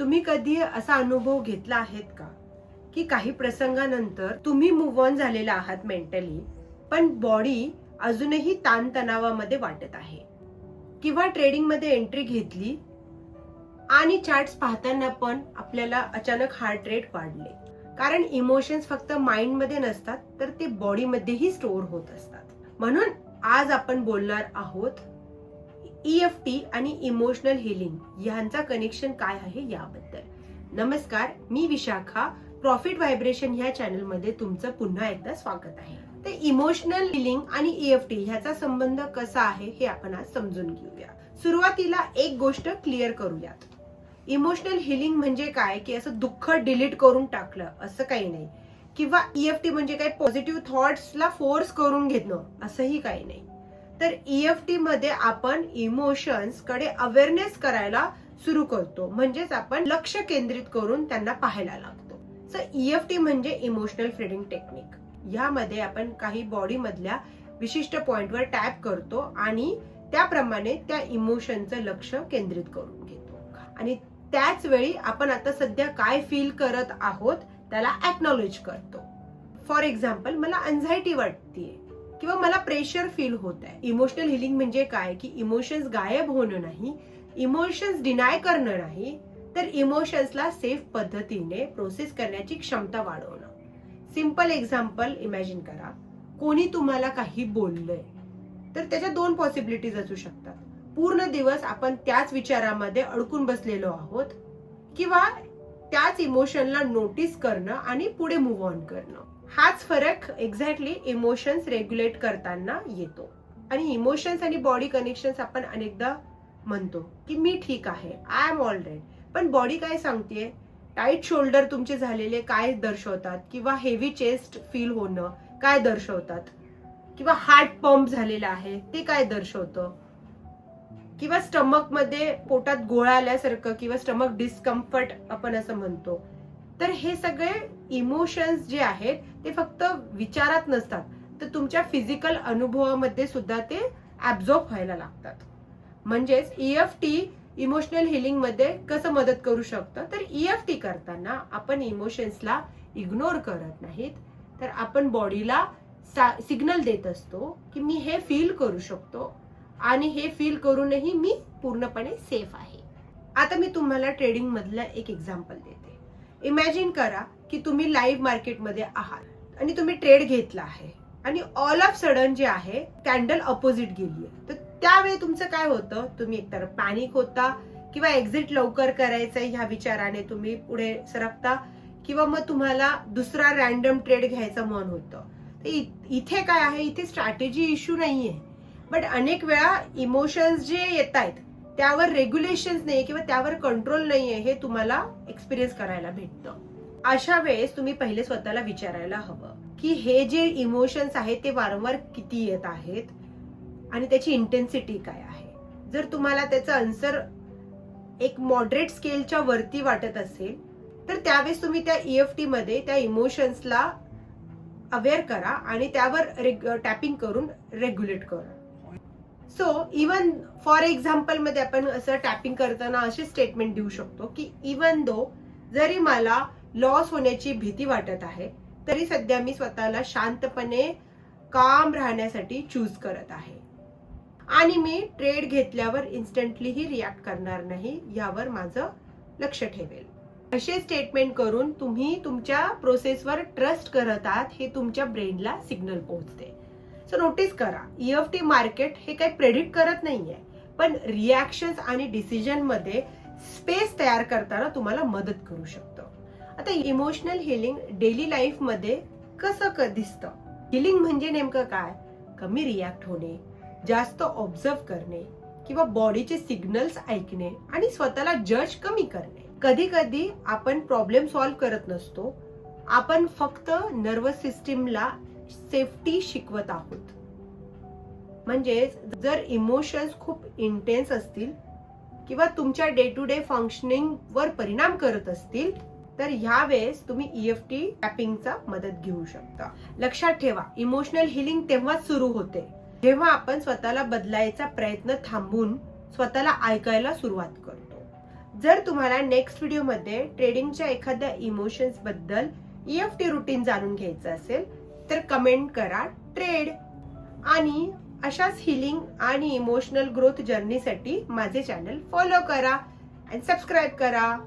तुम्ही कधी असा अनुभव घेतला आहेत का की काही प्रसंगानंतर तुम्ही मूव्ह ऑन झालेला आहात मेंटली, पण बॉडी अजूनही ताणतणावामध्ये वाटत आहे, किंवा ट्रेडिंग मध्ये एंट्री घेतली आणि चार्ट्स पाहताना पण आपल्याला अचानक हार्ट रेट वाढले, कारण इमोशन्स फक्त माइंड मध्ये नसतात तर ते बॉडी मध्येही स्टोअर होत असतात. म्हणून आज आपण बोलणार आहोत EFT आणि इमोशनल हिलिंग यांचा कनेक्शन काय आहे याबद्दल. नमस्कार, मी विशाखा. प्रॉफिट व्हायब्रेशन ह्या चॅनल मध्ये तुमचं पुन्हा एकदा स्वागत आहे. तर इमोशनल हिलिंग आणि EFT ह्याचा संबंध कसा आहे हे आपण आज समजून घेऊया. सुरुवातीला एक गोष्ट क्लिअर करूयात. इमोशनल हिलिंग म्हणजे काय की असं दुःख डिलीट करून टाकलं असं काही नाही, किंवा EFT म्हणजे काय पॉझिटिव्ह थॉट्सला फोर्स करून घेणं असंही काही नाही. तर EFT मध्ये आपण इमोशन्स कडे अवेअरनेस करायला सुरू करतो, म्हणजेच आपण लक्ष केंद्रित करून त्यांना पाहायला लागतो. सो EFT म्हणजे इमोशनल फ्रीडिंग टेक्निक. यामध्ये आपण काही बॉडी मधल्या विशिष्ट पॉइंटवर टॅप करतो आणि त्याप्रमाणे त्या इमोशनचं लक्ष केंद्रित करून घेतो, आणि त्याच वेळी आपण आता सध्या काय फील करत आहोत त्याला एक्नॉलेज करतो. फॉर एक्झाम्पल, मला अँझायटी वाटतेय किंवा मला प्रेशर फील होत आहे. इमोशनल हिलिंग म्हणजे काय की इमोशन्स गायब होणं नाही, इमोशन्स डिनाय करणं नाही, तर इमोशन्सला सेफ पद्धतीने प्रोसेस करण्याची क्षमता वाढवणं. सिंपल एक्झाम्पल इमॅजिन करा, कोणी तुम्हाला काही बोललंय तर त्याच्या दोन पॉसिबिलिटीज असू शकतात. पूर्ण दिवस आपण त्याच विचारामध्ये अडकून बसलेलो आहोत, किंवा त्याच इमोशनला नोटीस करणं आणि पुढे मूव्ह ऑन करणं. हाच फरक एक्झॅक्टली इमोशन्स रेग्युलेट करताना येतो. आणि इमोशन्स आणि बॉडी कनेक्शन्स आपण अनेकदा म्हणतो की मी ठीक आहे, आय एम ऑल राईट, पण बॉडी काय सांगतेय? टाईट शोल्डर तुमचे झालेले काय दर्शवतात, किंवा हेवी चेस्ट फील होणं काय दर्शवतात, किंवा हार्ट पंप झालेला आहे ते काय दर्शवतं, किंवा स्टमक मध्ये पोटात गोळा आल्यासारखं किंवा स्टमक डिस्कम्फर्ट आपण असं म्हणतो. तर हे सगळे इमोशन्स जे आहेत ते फक्त विचारात नसतात, तर तुमच्या फिजिकल अनुभवामध्ये सुद्धा ते ऍब्झॉर्ब व्हायला लागतात. म्हणजेच EFT इमोशनल हिलिंग मध्ये कसं मदत करू शकतं, तर EFT करताना आपण इमोशन्सला इग्नोर करत नाहीत, तर आपण बॉडीला सिग्नल देत असतो की मी हे फील करू शकतो आणि हे फील करूनही मी पूर्णपणे सेफ आहे. आता मी तुम्हाला ट्रेडिंग मधलं एक एक्झाम्पल देते. इमॅजिन करा की तुम्ही लाईव्ह मार्केटमध्ये आहात आणि तुम्ही ट्रेड घेतला आहे, आणि ऑल ऑफ सडन जे आहे कॅन्डल अपोजिट गेली आहे. तर त्यावेळी तुमचं काय होतं? तुम्ही एकतर पॅनिक होता, किंवा एक्झिट लवकर करायचंय ह्या विचाराने तुम्ही पुढे सरकता, किंवा मग तुम्हाला दुसरा रॅन्डम ट्रेड घ्यायचं मन होतं. इथे काय आहे, इथे स्ट्रॅटेजी इश्यू नाहीये, बट अनेक वेळा इमोशन्स जे येत आहेत त्यावर रेग्युलेशन्स नाही किंवा त्यावर कंट्रोल नाहीये, हे तुम्हाला एक्सपिरियन्स करायला भेटतं. अशा वेळेस तुम्ही पहिले स्वतःला विचारायला हवं की हे जे इमोशन्स आहेत ते वारंवार किती येत आहेत आणि त्याची इंटेन्सिटी काय आहे. जर तुम्हाला त्याचं आन्सर एक मॉडरेट स्केलच्या वरती वाटत असेल तर त्यावेळेस तुम्ही त्या EFT मध्ये त्या इमोशन्सला अवेअर करा आणि त्यावर टॅपिंग करून रेग्युलेट करा. सो इवन फॉर एक्झाम्पल मध्ये आपण असं टॅपिंग करताना असे स्टेटमेंट देऊ शकतो की इवन दो जरी मला लॉस होण्याची भीती वाटत आहे, तरी सध्या मी स्वतःला शांतपणे काम राहण्यासाठी चूज करत आहे, आणि मी ट्रेड घेतल्यावर इन्स्टंटलीही रिॲक्ट करणार नाही, यावर माझं लक्ष ठेवेल. असे स्टेटमेंट करून तुम्ही तुमच्या प्रोसेसवर ट्रस्ट करत आहात हे तुमच्या ब्रेनला सिग्नल पोहोचते. सो नोटीस करा, EFT मार्केट हे काही प्रेडिक्ट करत नाहीये, पण रिॲक्शन्स आणि डिसिजन मध्ये स्पेस तयार करताना तुम्हाला मदत करू शकतं. आता इमोशनल हिलिंग डेली लाईफ मध्ये कसं दिसतं? हिलिंग म्हणजे नेमकं काय? कमी रिॲक्ट होणे, जास्त ऑब्झर्व करणे, किंवा बॉडीचे सिग्नल्स ऐकणे आणि स्वतःला जज कमी करणे. कधी कधी आपण प्रॉब्लेम सॉल्व्ह करत नसतो, आपण फक्त नर्वस सिस्टीमला सेफ्टी शिकवत आहोत. म्हणजे जर इमोशन्स खूप इंटेन्स असतील किंवा तुमच्या डे टू डे फंक्शनिंग वर परिणाम करत असतील तर ह्या वेळेस तुम्ही EFT टॅपिंगचा मदत घेऊ शकता. लक्षात ठेवा, इमोशनल हिलिंग तेव्हाच सुरू होते जेव्हा आपण स्वतःला बदलायचा प्रयत्न थांबून स्वतःला ऐकायला सुरुवात करतो. जर तुम्हाला नेक्स्ट व्हिडिओमध्ये ट्रेडिंगच्या एखाद्या इमोशन्स बद्दल EFT रुटीन जाणून घ्यायचं असेल तर कमेंट करा ट्रेड. आणि अशाच हिलिंग आणि इमोशनल ग्रोथ जर्नीसाठी माझे चॅनल फॉलो करा आणि सबस्क्राईब करा.